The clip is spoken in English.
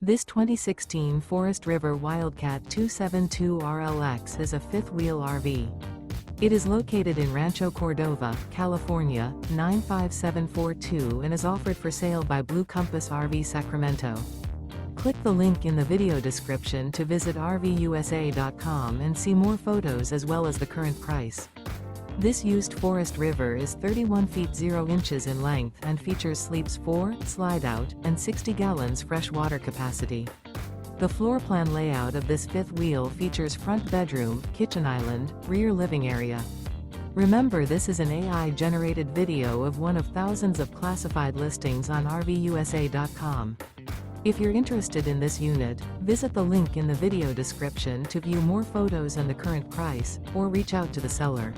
This 2016 Forest River Wildcat 272 RLX is a fifth-wheel RV. It is located in Rancho Cordova, California, 95742 and is offered for sale by Blue Compass RV Sacramento. Click the link in the video description to visit RVUSA.com and see more photos as well as the current price. This used Forest River is 31 feet 0 inches in length and features sleeps 4, slide-out, and 60 gallons fresh water capacity. The floor plan layout of this fifth wheel features front bedroom, kitchen island, rear living area. Remember, this is an AI-generated video of one of thousands of classified listings on RVUSA.com. If you're interested in this unit, visit the link in the video description to view more photos and the current price, or reach out to the seller.